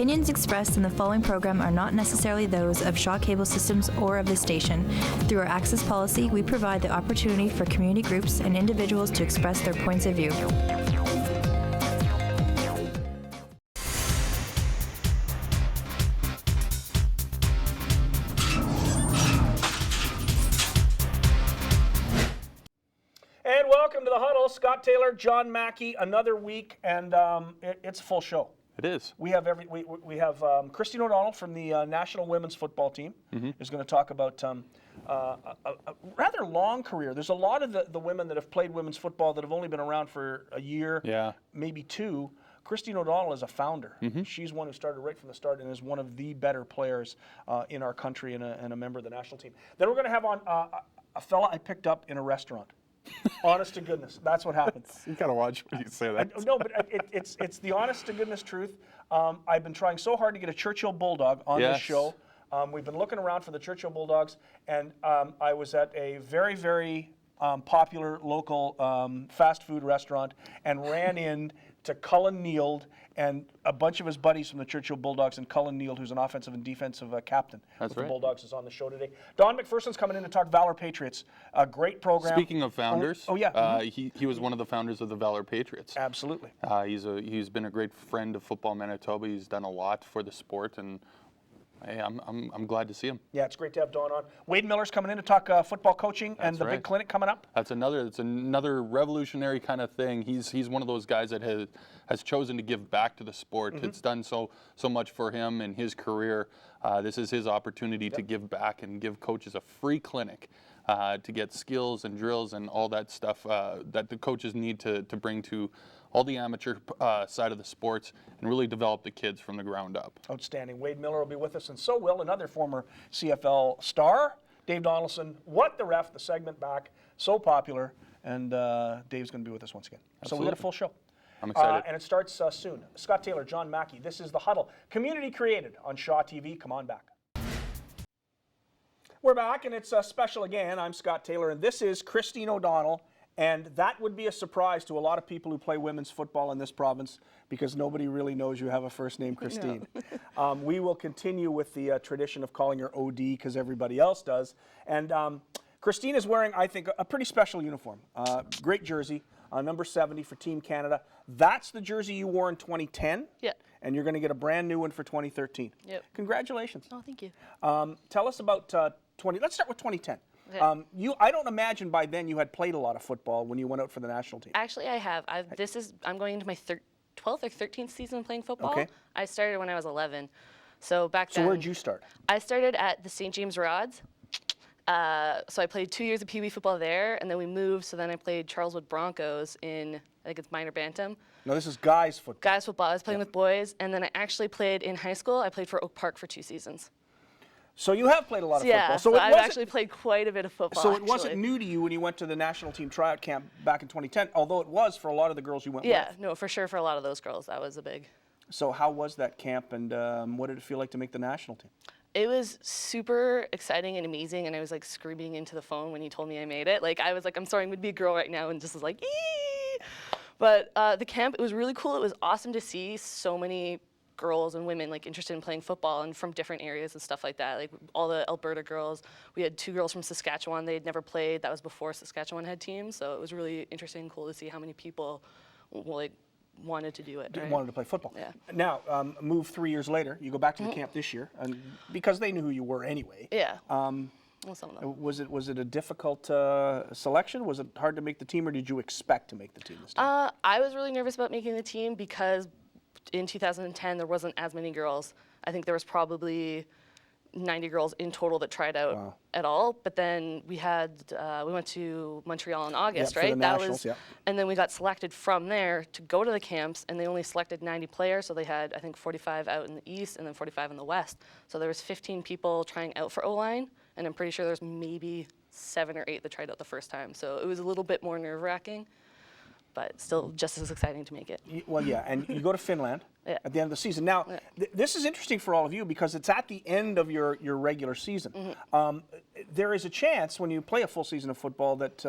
opinions expressed in the following program are not necessarily those of Shaw Cable Systems or of the station. Through our access policy, we provide the opportunity for community groups and individuals to express their points of view. And welcome to the Huddle. Scott Taylor, John Mackey, another week, and it's a full show. It is. We have Christine O'Donnell from the National Women's Football Team is going to talk about a rather long career. There's a lot of the women that have played women's football that have only been around for a year, maybe two. Christine O'Donnell is a founder. She's one who started right from the start and is one of the better players in our country and a member of the national team. Then we're going to have on a fella I picked up in a restaurant. Honest to goodness, that's what happens. You gotta watch when you say that. No, but it's the honest to goodness truth. I've been trying so hard to get a Churchill Bulldog on this show. We've been looking around for the Churchill Bulldogs, and I was at a very, very popular local fast food restaurant and ran in to Cullen Neal and a bunch of his buddies from the Churchill Bulldogs, and Cullen Neal, who's an offensive and defensive captain with the Bulldogs, is on the show today. Don McPherson's coming in to talk Valor Patriots. A great program. Speaking of founders, he was one of the founders of the Valor Patriots. Absolutely. He's been a great friend of Football Manitoba. He's done a lot for the sport, and hey, I'm glad to see him. Yeah, it's great to have Don on. Wade Miller's coming in to talk football coaching and the big clinic coming up. It's another revolutionary kind of thing. He's one of those guys that has chosen to give back to the sport. It's done so much for him in his career. This is his opportunity to give back and give coaches a free clinic to get skills and drills and all that stuff that the coaches need to bring to all the amateur side of the sports and really develop the kids from the ground up. Outstanding. Wade Miller will be with us, and so will another former CFL star, Dave Donaldson. What the Ref, the segment back, so popular, and Dave's going to be with us once again. Absolutely. So we got a full show. I'm excited. And it starts soon. Scott Taylor, John Mackey, this is The Huddle. Community created on Shaw TV. Come on back. We're back, and it's special again. I'm Scott Taylor, and this is Christine O'Donnell. And that would be a surprise to a lot of people who play women's football in this province because nobody really knows you have a first name, Christine. No. We will continue with the tradition of calling her OD because everybody else does. And Christine is wearing, I think, a pretty special uniform. Great jersey, number 70 for Team Canada. That's the jersey you wore in 2010. Yeah. And you're going to get a brand new one for 2013. Yep. Congratulations. Oh, thank you. Tell us about let's start with 2010. Okay. I don't imagine by then you had played a lot of football when you went out for the national team. Actually, I have. I'm going into my 12th or 13th season playing football. Okay. I started when I was 11. So back then. So where'd you start? I started at the St. James Rods. So I played 2 years of Pee Wee football there, and then we moved. So then I played Charleswood Broncos in, I think it's minor bantam. No, this is guys football. Guys football. I was playing with boys, and then I actually played in high school. I played for Oak Park for 2 seasons. So you have played a lot of football. So I've actually played quite a bit of football. So it wasn't new to you when you went to the national team tryout camp back in 2010, although it was for a lot of the girls you went with. Yeah, no, for sure for a lot of those girls. That was a big. So how was that camp, and what did it feel like to make the national team? It was super exciting and amazing, and I was like screaming into the phone when he told me I made it. Like I was like, I'm sorry, I'm gonna be a girl right now, and just was like, ee! But the camp, it was really cool. It was awesome to see so many girls and women like interested in playing football and from different areas and stuff like that. Like all the Alberta girls. We had 2 girls from Saskatchewan. They had never played. That was before Saskatchewan had teams. So it was really interesting and cool to see how many people like wanted to do it. Right? Wanted to play football. Yeah. Now, move 3 years later. You go back to the camp this year, and because they knew who you were anyway. Yeah. Well, some of them. Was it a difficult selection? Was it hard to make the team, or did you expect to make the team this time? I was really nervous about making the team because in 2010 there wasn't as many girls. I think there was probably 90 girls in total that tried out at all. But then we went to Montreal in August, right? For the nationals, and then we got selected from there to go to the camps, and they only selected 90 players. So they had, I think, 45 out in the East and then 45 in the West. So there was 15 people trying out for O-line, and I'm pretty sure there's maybe 7 or 8 that tried out the first time. So it was a little bit more nerve-wracking, but still just as exciting to make it. Well, yeah, and you go to Finland at the end of the season. Now, this is interesting for all of you because it's at the end of your regular season. There is a chance when you play a full season of football that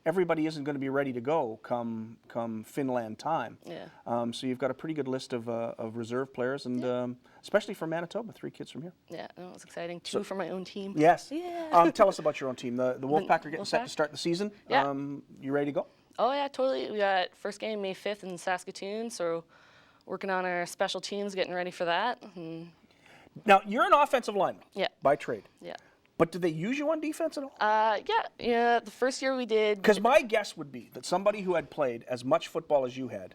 everybody isn't going to be ready to go come Finland time. Yeah. So you've got a pretty good list of reserve players, and especially from Manitoba, 3 kids from here. Yeah, no, it's exciting. 2 from my own team. Yes. Yeah. Tell us about your own team. The Wolfpack are getting set to start the season. Yeah. You ready to go? Oh yeah, totally. We got first game May 5th in Saskatoon, so working on our special teams, getting ready for that. Now, you're an offensive lineman by trade. Yeah. But do they use you on defense at all? Yeah. The first year we did. Because my guess would be that somebody who had played as much football as you had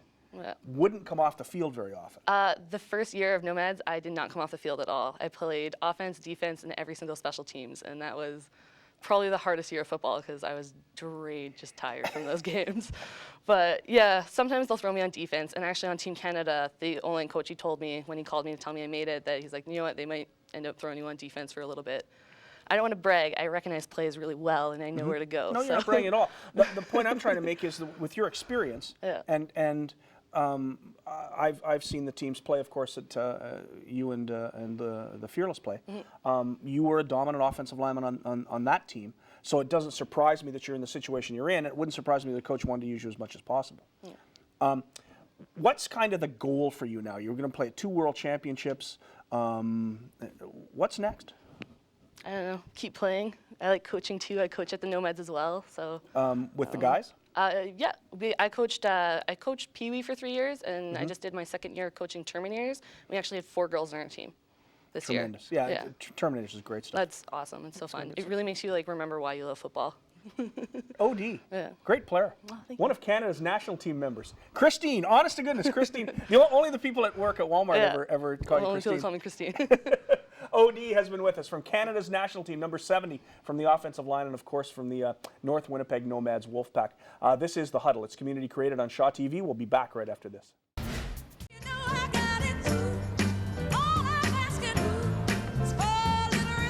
wouldn't come off the field very often. The first year of Nomads, I did not come off the field at all. I played offense, defense, and every single special teams, and that was probably the hardest year of football because I was drained, just tired from those games. But yeah, sometimes they'll throw me on defense. And actually on Team Canada, the O-line coach, he told me when he called me to tell me I made it that he's like, you know what, they might end up throwing you on defense for a little bit. I don't want to brag. I recognize plays really well, and I know where to go. No, you're not bragging at all. The point I'm trying to make is that with your experience, and I've seen the teams play, of course, at you and the Fearless play. You were a dominant offensive lineman on that team, so it doesn't surprise me that you're in the situation you're in. It wouldn't surprise me that the coach wanted to use you as much as possible. What's kind of the goal for you now? You're going to play at 2 World Championships. What's next? I don't know. Keep playing. I like coaching too. I coach at the Nomads as well. So with the guys? Yeah, I coached Pee Wee for 3 years, and I just did my 2nd year coaching Terminators. We actually had 4 girls on our team this year. Tremendous. Yeah, Terminators is great stuff. That's awesome. It's so fun. It really makes you like remember why you love football. OD, Yeah. great player. Oh, thank One of Canada's national team members. Christine, honest to goodness, Christine. Only the people at work at Walmart ever call you Only Christine. people call me Christine. OD has been with us from Canada's national team, number 70 from the offensive line, and of course from the North Winnipeg Nomads Wolfpack. This is The Huddle. It's community created on Shaw TV. We'll be back right after this.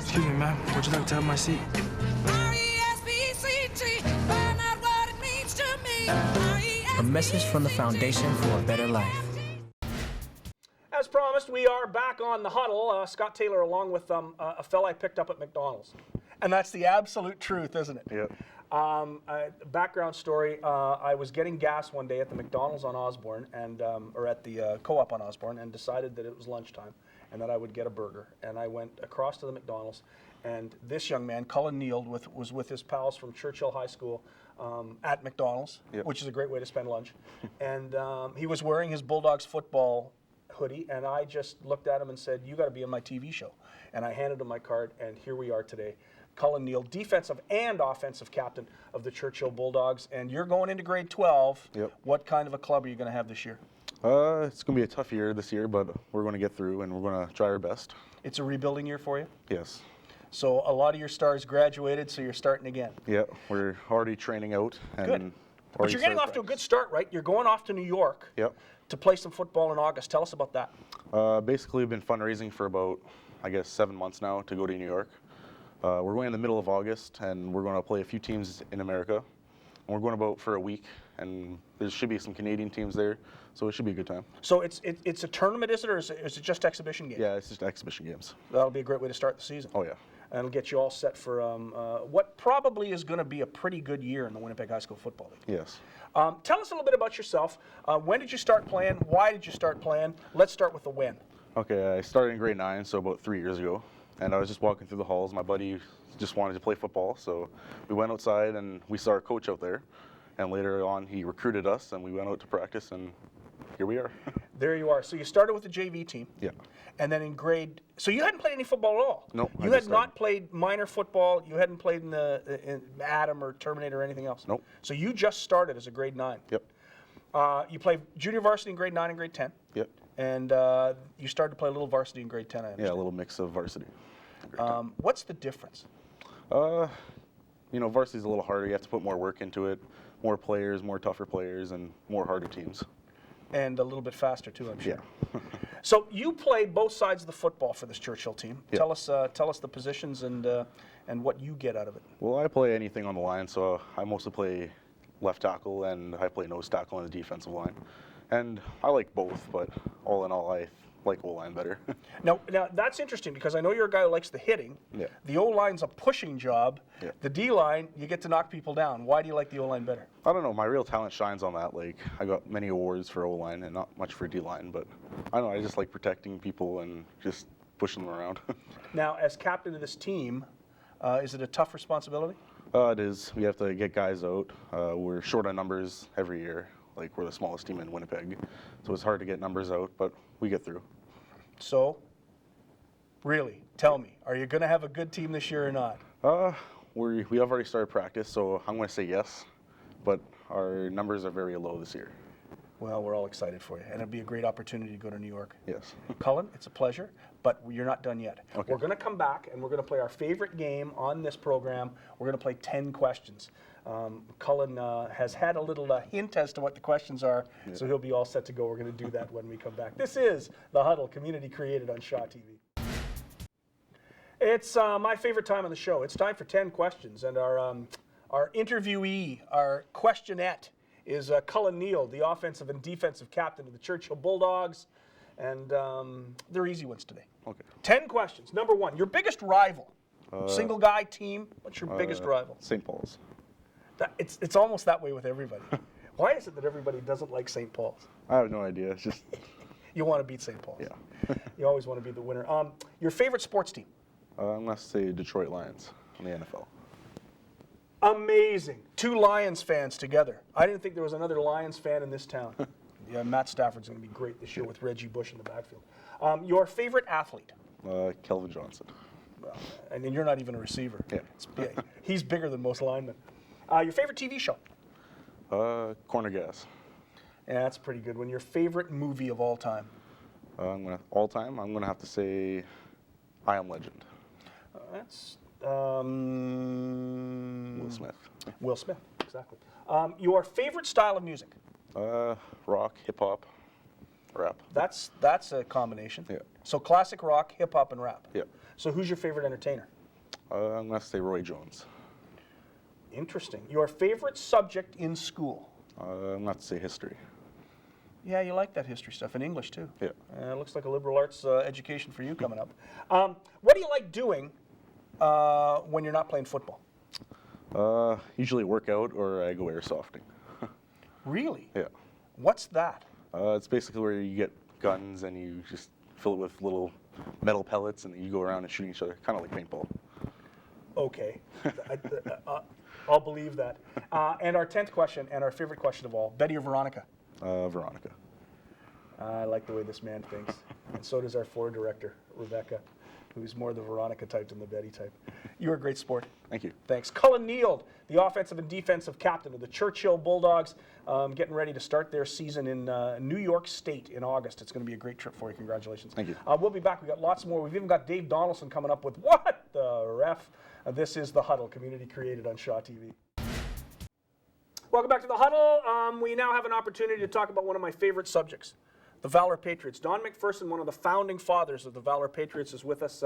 Excuse me, ma'am. Would you like to have my seat? A message from the Foundation for a Better Life. As promised, we are back on The Huddle. Scott Taylor along with a fella I picked up at McDonald's. And that's the absolute truth, isn't it? Yep. Background story, I was getting gas one day at the McDonald's on Osborne, and or at the Co-op on Osborne, and decided that it was lunchtime and that I would get a burger. And I went across to the McDonald's, and this young man, Cullen Neal, was with his pals from Churchill High School at McDonald's, which is a great way to spend lunch. And he was wearing his Bulldogs football hoodie, and I just looked at him and said, "You got to be on my TV show." And I handed him my card, and here we are today. Cullen Neal, defensive and offensive captain of the Churchill Bulldogs, and you're going into grade 12. Yep. What kind of a club are you going to have this year? It's going to be a tough year this year, but we're going to get through, and we're going to try our best. It's a rebuilding year for you? Yes. So a lot of your stars graduated, so you're starting again. Yeah, we're already training out. And Good. But you're getting off to a good start, right? You're going off to New York to play some football in August. Tell us about that. Basically, we've been fundraising for about, I guess, 7 months now to go to New York. We're going in the middle of August, and we're going to play a few teams in America. And we're going about for a week, and there should be some Canadian teams there, so it should be a good time. So it's a tournament, is it, or is it just exhibition games? Yeah, it's just exhibition games. That'll be a great way to start the season. Oh, yeah. And it'll get you all set for what probably is going to be a pretty good year in the Winnipeg High School Football League. Yes. Tell us a little bit about yourself. When did you start playing? Why did you start playing? Let's start with the when. Okay, I started in grade 9, so about 3 years ago. And I was just walking through the halls. My buddy just wanted to play football, so we went outside and we saw our coach out there. And later on, he recruited us, and we went out to practice, and here we are. There you are. So you started with the JV team. Yeah. And then in so you hadn't played any football at all? No. You had not played minor football? You hadn't played in Adam or Terminator or anything else? Nope. So you just started as a grade 9? Yep. You played junior varsity in grade 9 and grade 10? Yep. And you started to play a little varsity in grade 10, I understand. Yeah, a little mix of varsity. What's the difference? You know, varsity's a little harder. You have to put more work into it. More players, more tougher players, and more harder teams. And a little bit faster too, I'm sure. Yeah. So you play both sides of the football for this Churchill team. Yeah. Tell us the positions and what you get out of it. Well, I play anything on the line, so I mostly play left tackle and I play nose tackle on the defensive line. And I like both, but all in all, I like O-line better. Now that's interesting because I know you're a guy who likes the hitting. Yeah. The O-line's a pushing job. Yeah. The D-line, you get to knock people down. Why do you like the O-line better? I don't know. My real talent shines on that. Like, I got many awards for O-line and not much for D-line, but I don't know. I just like protecting people and just pushing them around. Now, as captain of this team, is it a tough responsibility? It is. We have to get guys out. We're short on numbers every year. Like, we're the smallest team in Winnipeg, so it's hard to get numbers out, but we get through. So, really, tell me, are you going to have a good team this year or not? We have already started practice, so I'm going to say yes, but our numbers are very low this year. Well, we're all excited for you, and it'll be a great opportunity to go to New York. Yes. Cullen, it's a pleasure, but you're not done yet. Okay. We're going to come back, and we're going to play our favorite game on this program. We're going to play 10 questions. Cullen has had a little hint as to what the questions are, so he'll be all set to go. We're going to do that when we come back. This is The Huddle, community created on Shaw TV. It's my favorite time on the show. It's time for 10 questions, and our interviewee, our questionette, is Cullen Neal, the offensive and defensive captain of the Churchill Bulldogs, and they're easy ones today. Okay. 10 questions. Number one, your biggest rival, single guy team. What's your biggest rival? St. Paul's. It's almost that way with everybody. Why is it that everybody doesn't like St. Paul's? I have no idea. It's just You want to beat St. Paul's. Yeah. You always want to be the winner. Your favorite sports team? I'm going to say Detroit Lions in the NFL. Amazing. 2 Lions fans together. I didn't think there was another Lions fan in this town. Yeah, Matt Stafford's going to be great this year with Reggie Bush in the backfield. Your favorite athlete? Kelvin Johnson. And you're not even a receiver. Yeah. He's bigger than most linemen. Your favorite TV show? Corner Gas. Yeah, that's a pretty good one. Your favorite movie of all time? All time, I'm going to have to say I Am Legend. That's Will Smith. Will Smith, exactly. Your favorite style of music? Rock, hip-hop, rap. That's a combination. Yeah. So classic rock, hip-hop, and rap. Yeah. So who's your favorite entertainer? I'm going to say Roy Jones. Interesting. Your favorite subject in school? I'm going to say history. Yeah, you like that history stuff, in English too. Yeah. Looks like a liberal arts education for you coming up. What do you like doing when you're not playing football? Usually work out or I go airsofting. Really? Yeah. What's that? It's basically where you get guns and you just fill it with little metal pellets and you go around and shoot each other, kind of like paintball. Okay. I'll believe that. And our 10th question, and our favorite question of all, Betty or Veronica? Veronica. I like the way this man thinks. And so does our floor director, Rebecca, who's more the Veronica type than the Betty type. You're a great sport. Thank you. Thanks. Cullen Neal, the offensive and defensive captain of the Churchill Bulldogs, getting ready to start their season in New York State in August. It's going to be a great trip for you. Congratulations. Thank you. We'll be back. We've got lots more. We've even got Dave Donaldson coming up with What the Ref. This is The Huddle, community created on Shaw TV. Welcome back to The Huddle. We now have an opportunity to talk about one of my favorite subjects, the Valor Patriots. Don McPherson, one of the founding fathers of the Valor Patriots, is with us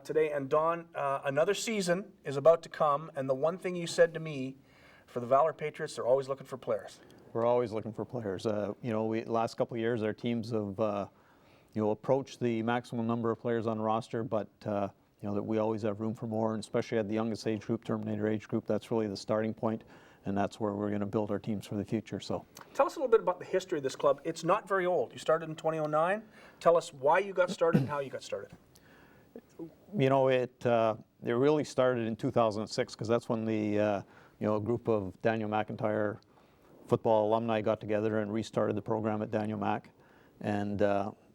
today. And Don, another season is about to come, and the one thing you said to me, for the Valor Patriots, they're always looking for players. We're always looking for players. Last couple of years, our teams have, approached the maximum number of players on the roster, but that we always have room for more, and especially at the youngest age group, Terminator age group. That's really the starting point, and that's where we're going to build our teams for the future. So, tell us a little bit about the history of this club. It's not very old. You started in 2009. Tell us why you got started and how you got started. It really started in 2006 because that's when the a group of Daniel McIntyre football alumni got together and restarted the program at Daniel Mac. And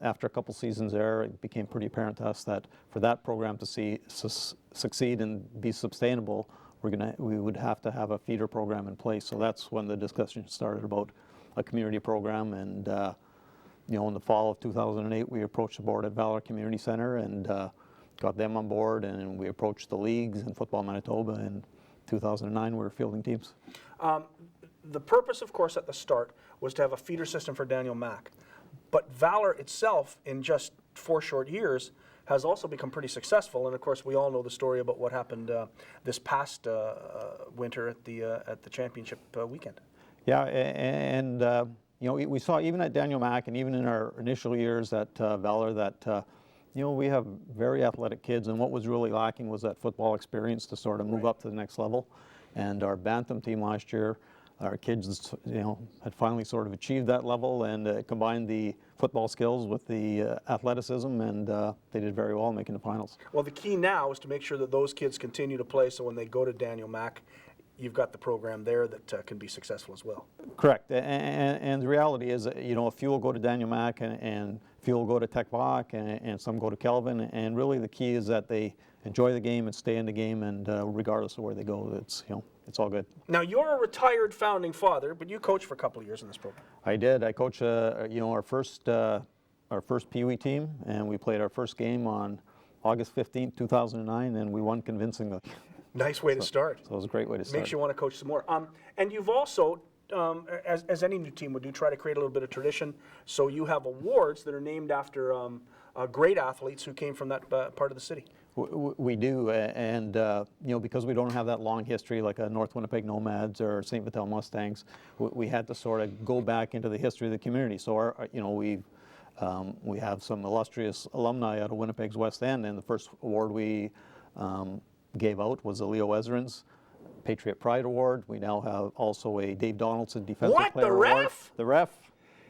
after a couple seasons there, it became pretty apparent to us that for that program to succeed and be sustainable, we would have to have a feeder program in place. So that's when the discussion started about a community program. And in the fall of 2008, we approached the board at Valor Community Center and got them on board. And we approached the leagues and Football Manitoba. In 2009, we were fielding teams. The purpose, of course, at the start was to have a feeder system for Daniel Mac. But Valor itself, in just 4 short years, has also become pretty successful. And of course, we all know the story about what happened this past winter at the championship weekend. Yeah, and you know, we saw even at Daniel Mac and even in our initial years at Valor that, you know, we have very athletic kids, and what was really lacking was that football experience to sort of move up to the next level. And our Bantam team last year, our kids, you know, had finally sort of achieved that level and combined the football skills with the athleticism, and they did very well making the finals. Well, the key now is to make sure that those kids continue to play, so when they go to Daniel Mac, you've got the program there that can be successful as well. Correct, and the reality is, you know, a few will go to Daniel Mac and a few will go to Tech Bach and some go to Kelvin, and really the key is that they enjoy the game and stay in the game, and regardless of where they go, it's, you know, it's all good. Now, you're a retired founding father, but you coached for a couple of years in this program. I did. I coached, you know, our first Pee Wee team, and we played our first game on August 15th, 2009, and we won convincingly. Nice way to start. So it was a great way to start. Makes you want to coach some more. And you've also, as any new team would do, try to create a little bit of tradition. So you have awards that are named after great athletes who came from that part of the city. We do, and you know, because we don't have that long history like a North Winnipeg Nomads or St. Vital Mustangs, we had to sort of go back into the history of the community. So you know, we have some illustrious alumni out of Winnipeg's West End, and the first award we gave out was the Leo Ezrins Patriot Pride Award. We now have also a Dave Donaldson Defensive Player Award. The ref? The ref.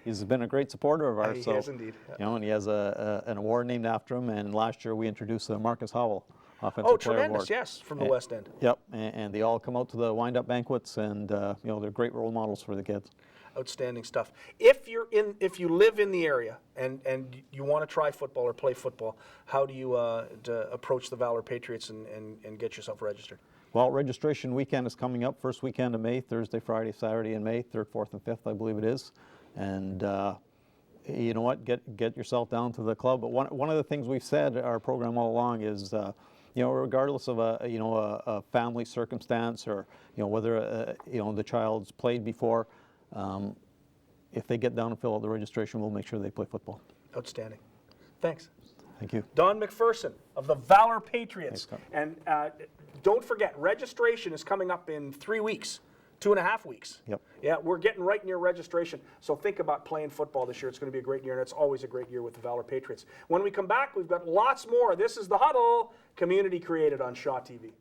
He's been a great supporter of ours. He so, has indeed. You know, and he has an award named after him. And last year we introduced the Marcus Howell Offensive Player tremendous, Award. yes, from the West End. Yep, and they all come out to the wind-up banquets, and you know, they're great role models for the kids. Outstanding stuff. If you live in the area and you want to try football or play football, how do you approach the Valor Patriots and get yourself registered? Well, registration weekend is coming up, first weekend of May, Thursday, Friday, Saturday in May, 3rd, 4th, and 5th, I believe it is. And you know what, get yourself down to the club. But one of the things we've said our program all along is, you know, regardless of a family circumstance or, you know, whether you know, the child's played before, if they get down and fill out the registration, we'll make sure they play football. Outstanding. Thanks. Thank you. Don McPherson of the Valor Patriots. Thanks, and don't forget, registration is coming up in 3 weeks, 2.5 weeks. Yep. Yeah, we're getting right near registration. So think about playing football this year. It's going to be a great year, and it's always a great year with the Valor Patriots. When we come back, we've got lots more. This is The Huddle, community created on Shaw TV.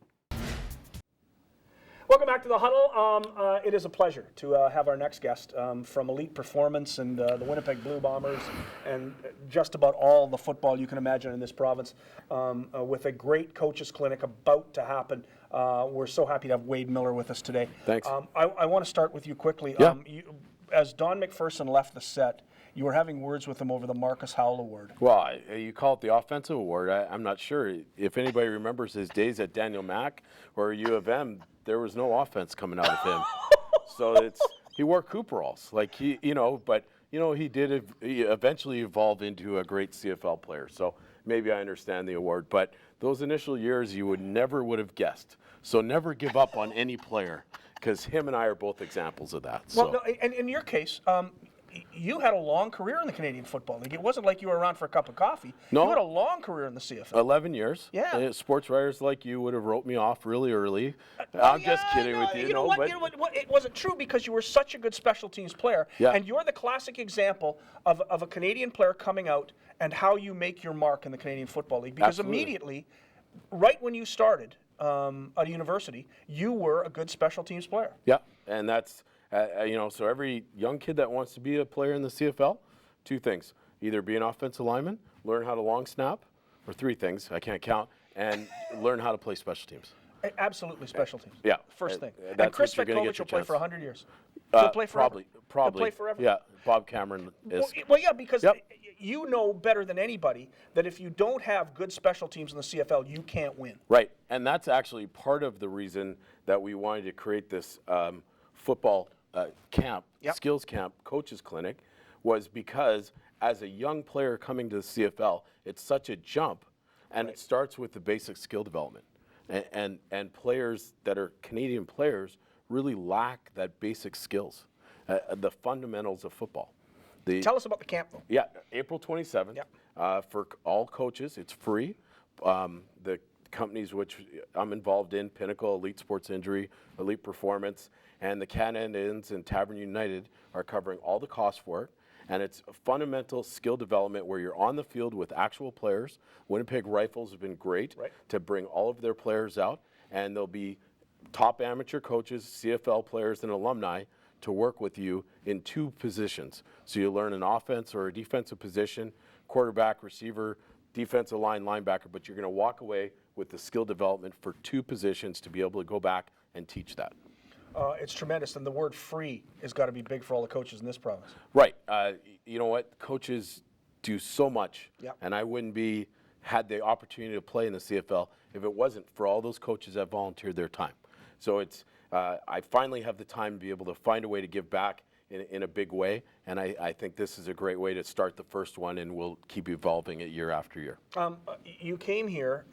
Welcome back to The Huddle. It is a pleasure to have our next guest from Elite Performance and the Winnipeg Blue Bombers and just about all the football you can imagine in this province with a great coaches clinic about to happen. We're so happy to have Wade Miller with us today. Thanks. I want to start with you quickly. Yeah. As Don McPherson left the set, you were having words with him over the Marcus Howell Award. Well, you call it the offensive award. I'm not sure if anybody remembers his days at Daniel Mac or U of M. There was no offense coming out of him. So he wore Cooperalls, like he did eventually evolve into a great CFL player. So maybe I understand the award, but those initial years you never would have guessed. So never give up on any player, because him and I are both examples of that. Well, no, and in your case, you had a long career in the Canadian Football League. It wasn't like you were around for a cup of coffee. No. You had a long career in the CFL. 11 years. Yeah. Sports writers like you would have wrote me off really early. I'm just kidding with you. You know what? It wasn't true because you were such a good special teams player. Yeah. And you're the classic example of a Canadian player coming out and how you make your mark in the Canadian Football League. Because Absolutely. Immediately, right when you started at university, you were a good special teams player. Yeah, and that's, so every young kid that wants to be a player in the CFL, 2 things. Either be an offensive lineman, learn how to long snap, or 3 things, I can't count, and learn how to play special teams. Absolutely special teams. Yeah. First thing. That's And Chris what you're gonna Vetkovich get will your play chance. for 100 years. He'll play forever. Probably. He'll play forever. Yeah, Bob Cameron is. Well, yeah, because Yep. you know better than anybody that if you don't have good special teams in the CFL, you can't win. Right, and that's actually part of the reason that we wanted to create this football camp, Yep. skills camp, coaches clinic, was because as a young player coming to the CFL, it's such a jump, and it starts with the basic skill development. And players that are Canadian players really lack that basic skills, the fundamentals of football. Tell us about the camp, though. Yeah, April 27th. Yep. For all coaches, it's free. The companies which I'm involved in, Pinnacle, Elite Sports Injury, Elite Performance, and the Canada Inns and Tavern United are covering all the costs for it. And it's a fundamental skill development where you're on the field with actual players. Winnipeg Rifles have been great to bring all of their players out, and there'll be top amateur coaches, CFL players, and alumni to work with you in 2 positions. So you learn an offense or a defensive position, quarterback, receiver, defensive line, linebacker, but you're going to walk away with the skill development for 2 positions to be able to go back and teach that. It's tremendous, and the word free has got to be big for all the coaches in this province. Right. You know what? Coaches do so much, and I wouldn't be had the opportunity to play in the CFL if it wasn't for all those coaches that volunteered their time. So it's I finally have the time to be able to find a way to give back in a big way, and I think this is a great way to start the first one, and we'll keep evolving it year after year. You came here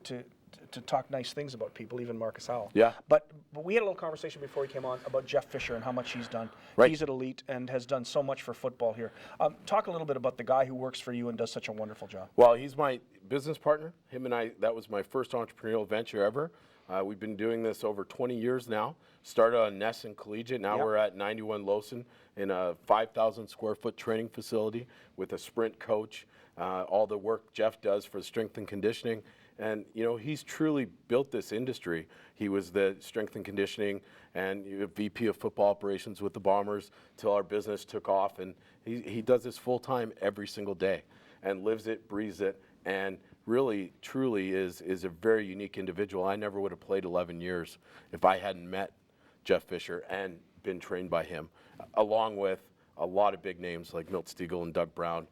to talk nice things about people, even Marcus Howell. Yeah. But we had a little conversation before he came on about Jeff Fisher and how much he's done. Right. He's at Elite and has done so much for football here. Talk a little bit about the guy who works for you and does such a wonderful job. Well, he's my business partner. Him and I, that was my first entrepreneurial venture ever. We've been doing this over 20 years now. Started on Ness and Collegiate. Now we're at 91 Lowson in a 5,000 square foot training facility with a sprint coach. All the work Jeff does for strength and conditioning. And, you know, he's truly built this industry. He was the strength and conditioning and VP of football operations with the Bombers till our business took off. And he does this full time every single day and lives it, breathes it, and really, truly is a very unique individual. I never would have played 11 years if I hadn't met Jeff Fisher and been trained by him, along with a lot of big names like Milt Stegall and Doug Brown.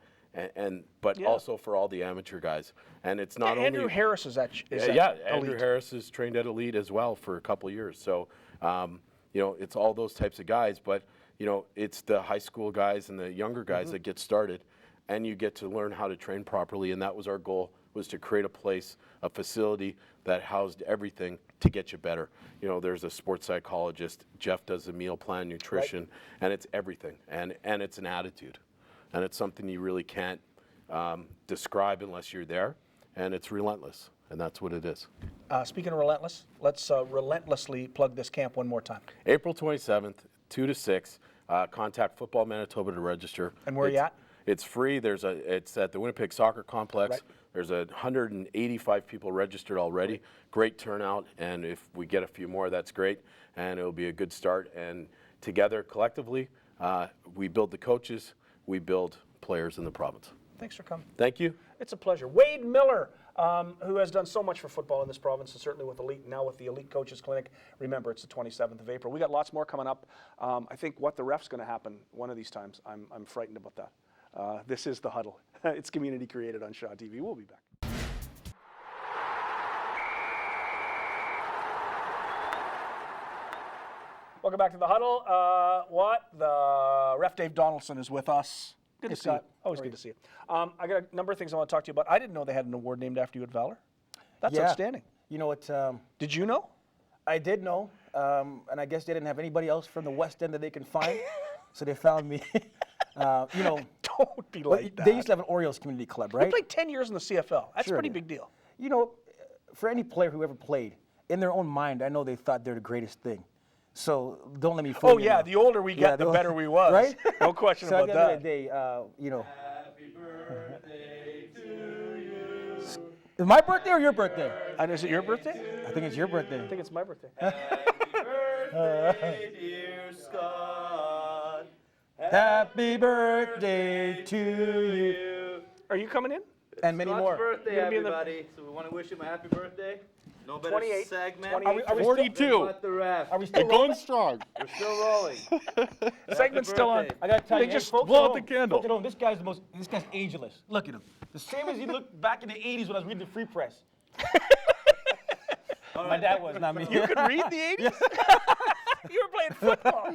But also for all the amateur guys, and it's not only Andrew Harris is at Andrew Elite. Harris is trained at Elite as well for a couple of years. So, you know, it's all those types of guys. But you know, it's the high school guys and the younger guys that get started, and you get to learn how to train properly. And that was our goal: was to create a place, a facility that housed everything to get you better. You know, there's a sports psychologist. Jeff does the meal plan, nutrition, and it's everything, and it's an attitude. And it's something you really can't describe unless you're there, and it's relentless, and that's what it is. Speaking of relentless, let's relentlessly plug this camp one more time. April 27th, 2 to 6. Contact Football Manitoba to register. And where are you at? It's free. It's at the Winnipeg Soccer Complex. Right. There's 185 people registered already. Great turnout, and if we get a few more, that's great, and it'll be a good start. And together, collectively, we build the coaches. We build players in the province. Thanks for coming. Thank you. It's a pleasure. Wade Miller, who has done so much for football in this province, and certainly with Elite, now with the Elite Coaches Clinic. Remember, it's the 27th of April. We got lots more coming up. I think what the ref's going to happen one of these times. I'm frightened about that. This is The Huddle. It's community created on Shaw TV. We'll be back. Welcome back to The Huddle. The ref Dave Donaldson is with us. Good to see you. Always good to see you. I got a number of things I want to talk to you about. I didn't know they had an award named after you at Valor. That's outstanding. You know what? Did you know? I did know, and I guess they didn't have anybody else from the West End that they can find, so they found me. You know, don't be like that. They used to have an Orioles community club, right? You played 10 years in the CFL. That's Sure a pretty did. big deal. You know, for any player who ever played, in their own mind, I know they thought they're the greatest thing. So don't let me fool you. Oh yeah, the older we get, the better we was. Right? No question so about at the end that. of the day, you know. Happy birthday to you. Is it my birthday or your birthday? And is it your birthday? I think it's your birthday. I think it's my birthday. Happy birthday, dear Scott. Happy birthday to you. Are you coming in? And many Scott's more. birthday, You're gonna be in the- everybody. So we want to wish him a happy birthday. No better 28, segment. 28, Are we 42. But the ref. Are we still Going rolling? strong. We're still rolling. The segment's still on. birthday. I gotta tell They you, just folks blow at out the home, candle. folks at home, this guy's ageless. Look at him. The same as he looked back in the 80s when I was reading the Free Press. My dad was, not me. You could read the 80s? You were playing football.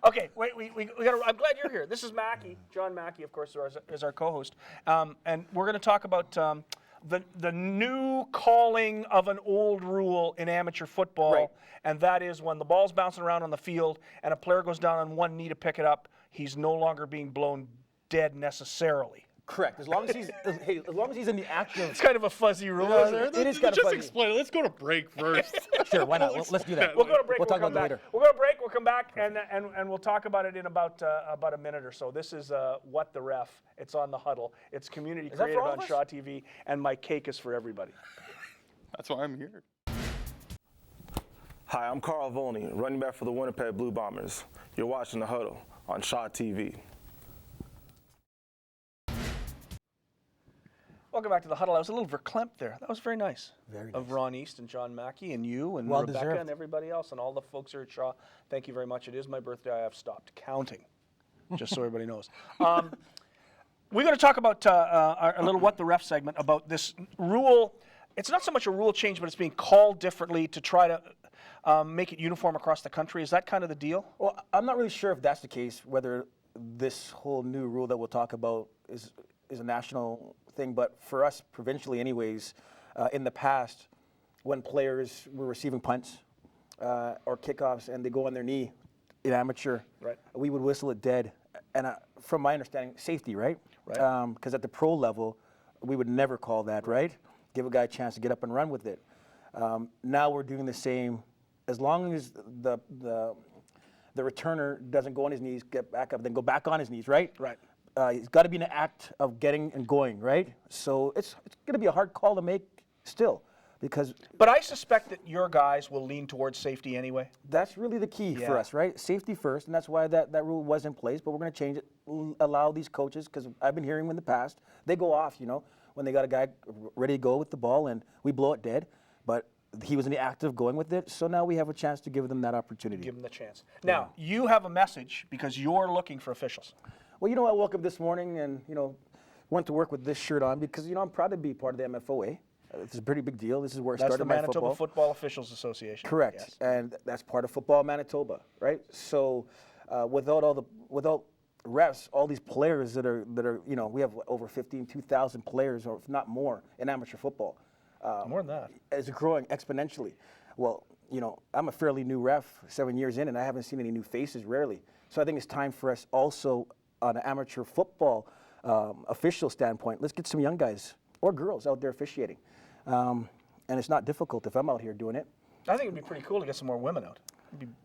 Okay, wait, we got. I'm glad you're here. This is Mackey, John Mackey, of course, is our co-host, and we're going to talk about the new calling of an old rule in amateur football, Right. and that is when the ball's bouncing around on the field and a player goes down on one knee to pick it up, he's no longer being blown dead necessarily. Correct. As long as he's as long as he's in the active. It's kind of a fuzzy rule. It is kind of fuzzy. Explain it. Let's go to break first. Sure, why not? Let's do that. We'll go to break. We'll talk about come it back. later. We'll go to break. We'll come back and we'll talk about it in about a minute or so. This is What the Ref. It's on the Huddle. It's community Is that created for all on of us? Shaw TV, and my cake is for everybody. That's why I'm here. Hi, I'm Carl Volney, running back for the Winnipeg Blue Bombers. You're watching The Huddle on Shaw TV. Welcome back to the Huddle. I was a little verklempt there. That was very nice. Very nice. Of Ron East and John Mackey and you and Well Rebecca deserved. and everybody else and all the folks here at Shaw. Thank you very much. It is my birthday. I have stopped counting, just so everybody knows. We're going to talk about a little What the Ref segment about this rule. It's not so much a rule change, but it's being called differently to try to make it uniform across the country. Is that kind of the deal? Well, I'm not really sure if that's the case, whether this whole new rule that we'll talk about is a national thing, but for us, provincially anyways, in the past, when players were receiving punts or kickoffs and they go on their knee in amateur, Right. we would whistle it dead. And from my understanding, safety, right? Right. Because at the pro level, we would never call that, right? Give a guy a chance to get up and run with it. Now we're doing the same. As long as the returner doesn't go on his knees, get back up, then go back on his knees, right? Right. It's got to be an act of getting and going, right? So it's going to be a hard call to make still, because But I suspect that your guys will lean towards safety anyway. that's really the key for Yeah. us, right? Safety first, and that's why that rule was in place, but we're going to change it, allow these coaches, because I've been hearing in the past, they go off, when they got a guy ready to go with the ball and we blow it dead, but he was in the act of going with it, so now we have a chance to give them that opportunity. Give them the chance. Now, you have a message because you're looking for officials. Well, I woke up this morning and, went to work with this shirt on because, I'm proud to be part of the MFOA. It's a pretty big deal. This is where I That's started the my Manitoba Football Officials Association. Correct, Yes. and that's part of Football Manitoba, right? So, without refs, all these players that are, we have over 2,000 players, or if not more, in amateur football. More than that. It's growing exponentially. Well, I'm a fairly new ref, 7 years in, and I haven't seen any new faces, rarely. So I think it's time for us also, on an amateur football official standpoint, let's get some young guys or girls out there officiating. And it's not difficult if I'm out here doing it. I think it'd be pretty cool to get some more women out.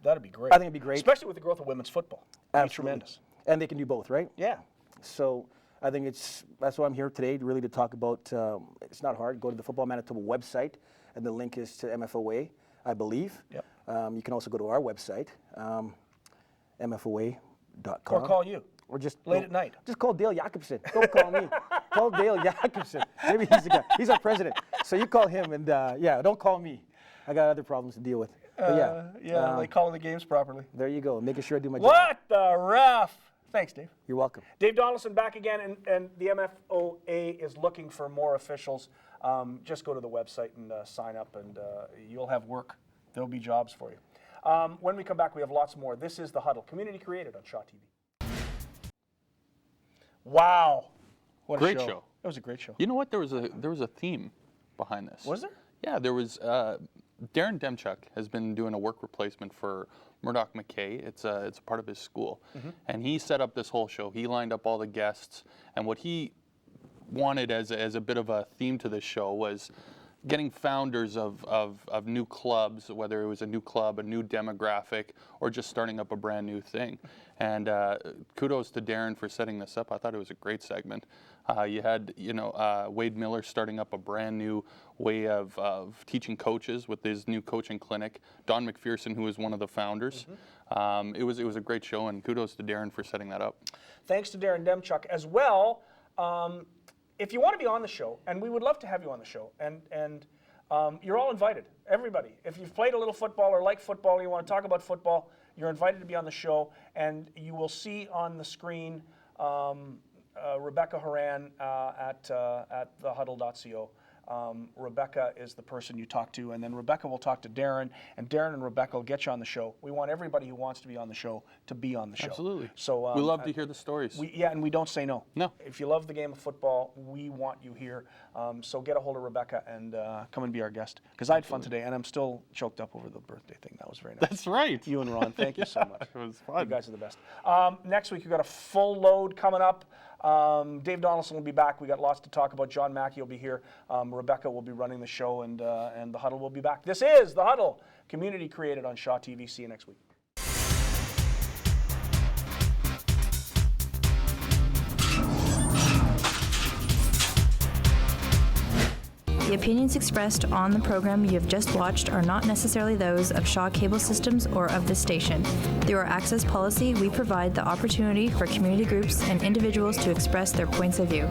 That'd be great. I think it'd be great. Especially with the growth of women's football. It'd be Absolutely. tremendous. And they can do both, right? Yeah. So I think that's why I'm here today, really to talk about, it's not hard, go to the Football Manitoba website, and the link is to MFOA, I believe. Yep. You can also go to our website, mfoa.com. Or call you. Or just Late at night. Just call Dale Jacobson. Don't call me. Call Dale Jacobson. Maybe he's the guy. He's our president. So you call him, and don't call me. I got other problems to deal with. But like calling the games properly. there you go. Making sure I do my job. What the ref? Thanks, Dave. You're welcome. Dave Donaldson back again, and the MFOA is looking for more officials. Just go to the website and sign up, and you'll have work. There'll be jobs for you. When we come back, we have lots more. This is The Huddle, community created on Shaw TV. Wow. What a Great show. It was a great show. You know what? There was a theme behind this. Was there? Yeah, there was. Darren Demchuk has been doing a work replacement for Murdoch McKay. It's a part of his school, and he set up this whole show. He lined up all the guests, and what he wanted as a bit of a theme to this show was getting founders of new clubs, whether it was a new club, a new demographic, or just starting up a brand new thing. And kudos to Darren for setting this up. I thought it was a great segment. You had, Wade Miller starting up a brand new way of teaching coaches with his new coaching clinic. Don McPherson, who was one of the founders. It was a great show, and kudos to Darren for setting that up. Thanks to Darren Demchuk as well. If you want to be on the show, and we would love to have you on the show, and you're all invited, everybody. If you've played a little football or like football, you want to talk about football, you're invited to be on the show, and you will see on the screen Rebecca Horan at thehuddle.co. Rebecca is the person you talk to, and then Rebecca will talk to Darren, and Darren and Rebecca will get you on the show. We want everybody who wants to be on the show to be on the show. Absolutely. So we love to hear the stories. And we don't say no. No. If you love the game of football, we want you here. So get a hold of Rebecca and come and be our guest. Because I had fun today, and I'm still choked up over the birthday thing. That was very nice. That's right. You and Ron, thank you so much. It was fun. You guys are the best. Next week, you've got a full load coming up. Dave Donaldson will be back. We got lots to talk about. John Mackey will be here. Rebecca will be running the show, and the Huddle will be back. This is the Huddle, community created on Shaw TV. See you next week. The opinions expressed on the program you have just watched are not necessarily those of Shaw Cable Systems or of this station. Through our access policy, we provide the opportunity for community groups and individuals to express their points of view.